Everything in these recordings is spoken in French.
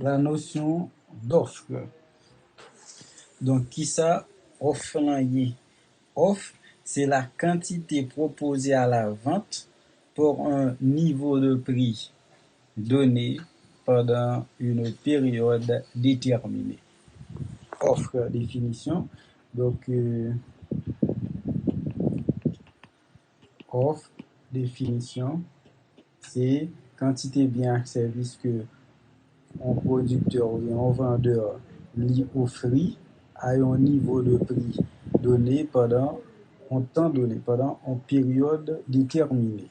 la notion d'offre. Donc, qui ça? Offre là y. Offre, c'est la quantité proposée à la vente pour un niveau de prix donné pendant une période déterminée. Offre, définition. Donc, offre, définition, c'est quantité bien service que un producteur ou un vendeur lui offre à un niveau de prix donné pendant un temps donné, pendant une période déterminée.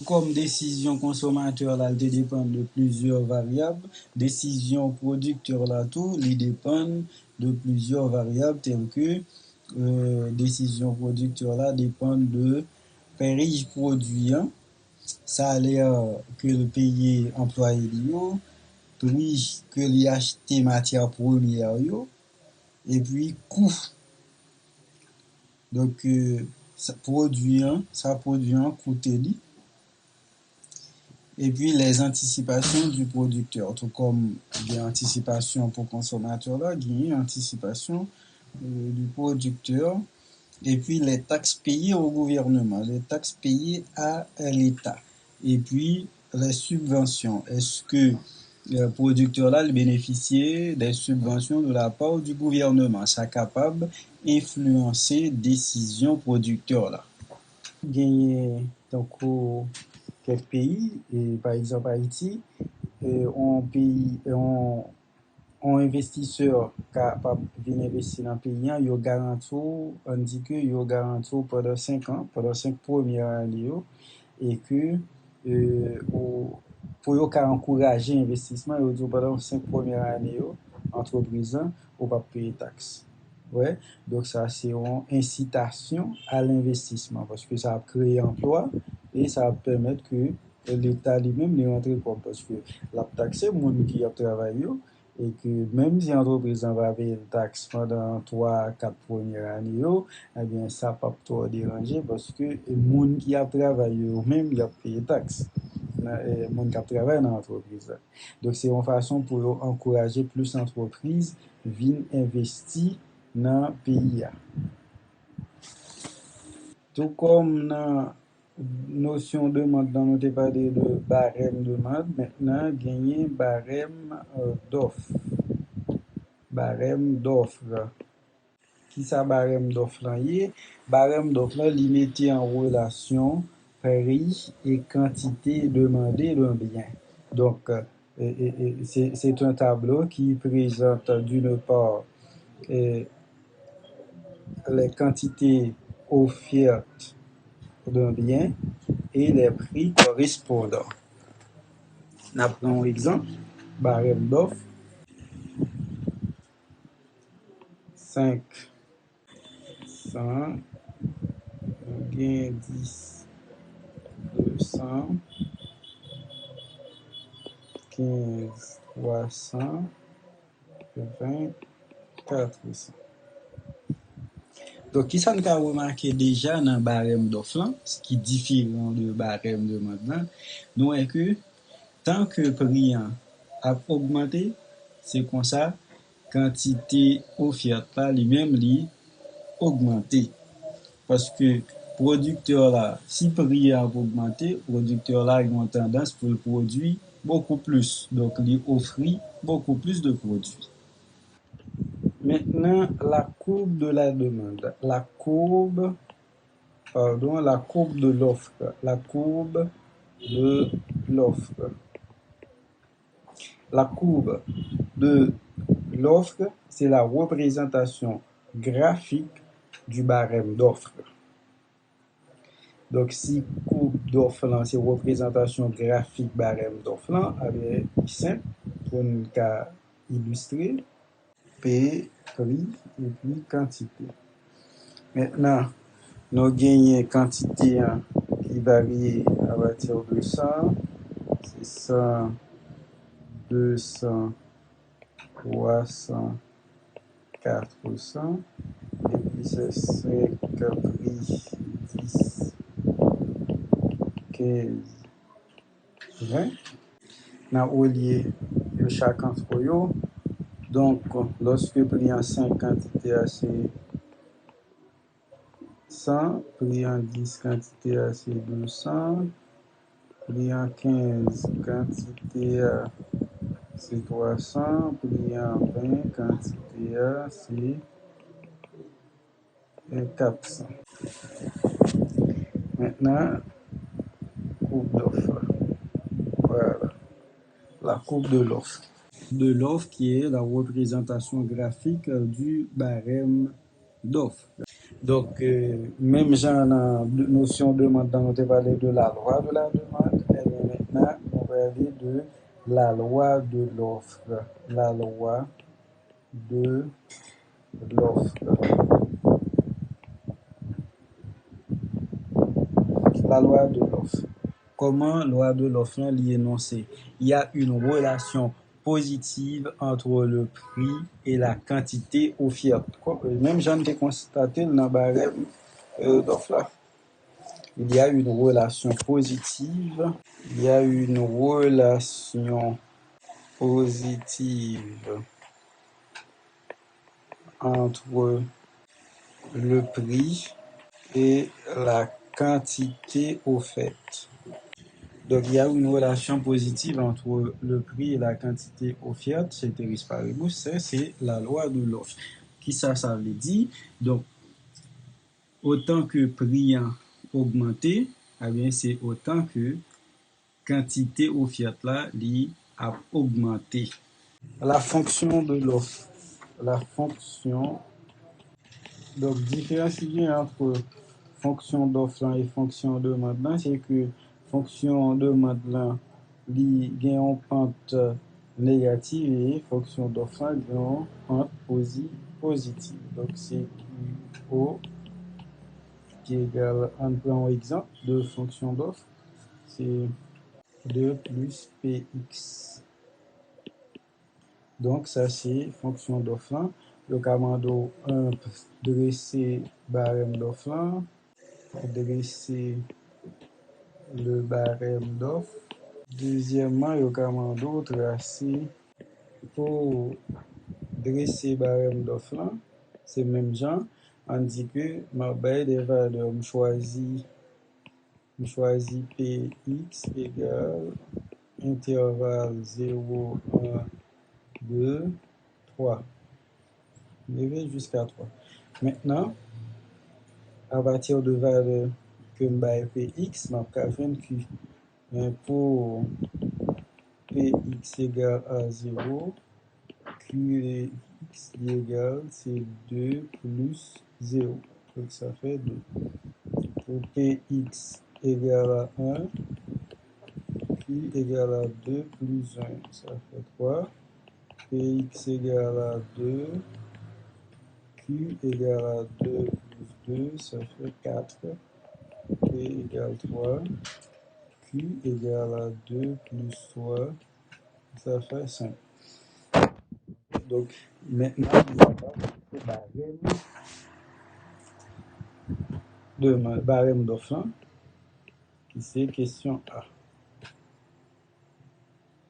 Comme décision consommateur là, elle dépend de plusieurs variables. Décision producteur là tout, il dépend de plusieurs variables telles que décision producteur là dépend de prix produit, salaire que le pays employé yo, prix que li acheté matière première yo, et puis coût. Donc ça produit coûte li. Et puis les anticipations du producteur, tout comme il y a anticipation pour consommateur là, il y a anticipation du producteur, et puis les taxes payées au gouvernement, les taxes payées à l'État, et puis les subventions. Est-ce que le producteur là bénéficier des subventions de la part du gouvernement? Ça capable d'influencer décision producteur là. Gagner donc quelques pays, et par exemple Haïti, un investisseur capable d'investir dans le pays, il garantit, on dit que il garantit pendant 5 ans, pendant 5 premières années, et que pour encourager l'investissement, il dit pendant 5 premières années, entreprise, on va payer taxes. Ouais, donc ça c'est une incitation à l'investissement parce que ça a créé emploi et ça va permettre que l'État lui-même ne rentre pas parce que la taxe c'est le monde qui a travaillé et que même si l'entreprise va payer une taxe pendant 3-4 premières années, eh bien ça ne va pas trop déranger parce que le monde qui a travaillé même il a payé taxe. Le monde qui a travaillé dans l'entreprise. Donc c'est une façon pour encourager plus d'entreprises à investir dans le pays. Tout comme dans notion de demande, nous avons parlé de barème de demande, maintenant gagner barème d'offre. Barème d'offre. Qui ça barème d'offre là? Barème d'offre là, il mettait en relation prix et quantité demandée d'un bien. Donc, c'est un tableau qui présente d'une part les quantités offertes d'un bien et les prix correspondants. Nous prenons un exemple, barème d'offre, 5, 100, 10, 200, 15, 300, 20, 400. Donc, qui ça nous a remarqué déjà dans le barème d'offre, ce qui est différent du barème de maintenant, nous est que tant que le prix a augmenté, c'est comme ça, quantité offerte là, lui-même, lui, augmenté. Parce que producteur là, si le prix a augmenté, producteur là, il a une tendance pour le produire beaucoup plus. Donc, il offre beaucoup plus de produits. Maintenant, la courbe de la demande, la courbe de l'offre, la courbe de l'offre. La courbe de l'offre, c'est la représentation graphique du barème d'offre. Donc, si courbe d'offre, c'est représentation graphique barème d'offre, c'est simple pour nous illustrer. P, prix et puis quantité. Maintenant, nous gagnons quantité qui varie à partir de 100, c'est 100, 200, 300, 400, et puis c'est 5, prix, 10, 15, 20. Dans au lieu, de chaque entre eux. Donc, lorsque prix en 5 quantité c'est 100, prix en 10 quantité c'est 200, prix en 15 quantité c'est 300, prix en 20 quantité c'est 400. Maintenant, courbe d'offre. Voilà, la courbe de l'offre. De l'offre qui est la représentation graphique du barème d'offre. Donc, même genre la notion de demande dans notre parlé de la loi de la demande, et maintenant, on va aller de la loi de l'offre. La loi de l'offre. La loi de l'offre. Comment loi de l'offre est énoncée? Il y a une relation positive entre le prix et la quantité offerte. Même j'en ai constaté dans le barème d'offre là. Il y a une relation positive. Il y a une relation positive entre le prix et la quantité offerte. Donc, il y a une relation positive entre le prix et la quantité offerte chez Ceteris Paribus. C'est la loi de l'offre. Qui ça veut dire? Donc, autant que prix a augmenté, eh bien, c'est autant que quantité offerte là, a augmenté. La fonction de l'offre. La fonction. Donc, différence entre fonction d'offre et fonction de demande, c'est que fonction de demande li gen une pente négative et fonction d'offre gen une pente positive. Donc, c'est QO qui est égal, on prend un exemple de fonction d'offre, c'est 2 plus PX. Donc, ça, c'est fonction d'offre. Le commando 1 dresser barème d'offre, dresser le barème d'offre. Deuxièmement, le commando tracer pour dresser barème d'offre. C'est même genre, on dit que ma baie des valeurs, je choisis PX égale intervalle 0, 1, 2, 3. Je vais jusqu'à 3. Maintenant, à partir de valeur que je vais Px, je vais Q. Pour Px égale à 0, Qx égale, c'est 2 plus 0. Donc ça fait 2. Pour Px égale à 1, Q égale à 2 plus 1, ça fait 3. Px égale à 2, Q égale à 2 plus 2, ça fait 4. P égale 3. Q égale à 2 plus 3, ça fait 5. Donc, maintenant, on va le barème d'offre, qui c'est question A.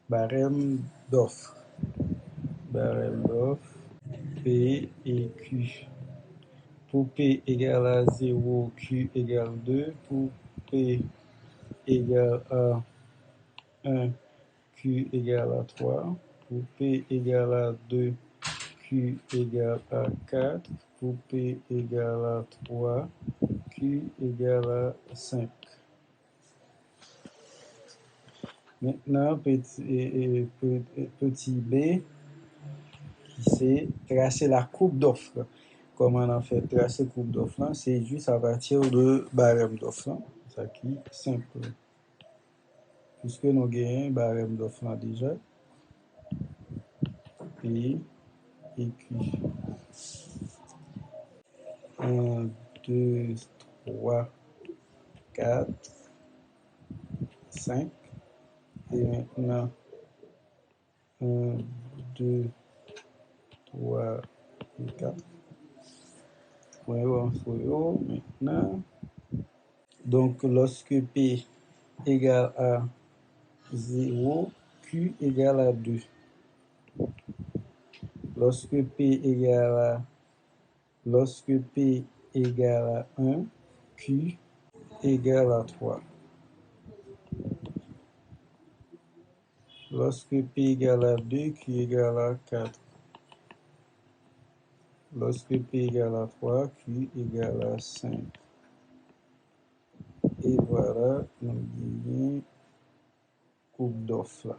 Barème d'offre. Barème d'offre, P et Q. Pour P égale à 0, Q égale 2. Pour P égale à 1, Q égale à 3. Pour P égale à 2, Q égale à 4. Pour P égale à 3, Q égale à 5. Maintenant, petit b, qui c'est tracer la courbe d'offre. Comment on a fait tracer la courbe d'offre? C'est juste à partir de barème d'offre. Ça qui est simple. Puisque nous avons un barème d'offre déjà. P et Q. 1, 2, 3, 4, 5. Et maintenant, 1, 2, 3 et 4. Maintenant, donc lorsque P égale à 0, Q égale à 2. Lorsque P égale à 1, Q égale à 3. Lorsque P égale à 2, Q égale à 4. Lorsque P égale à 3, Q égale à 5. Et voilà, nous gagnons coupe d'off là.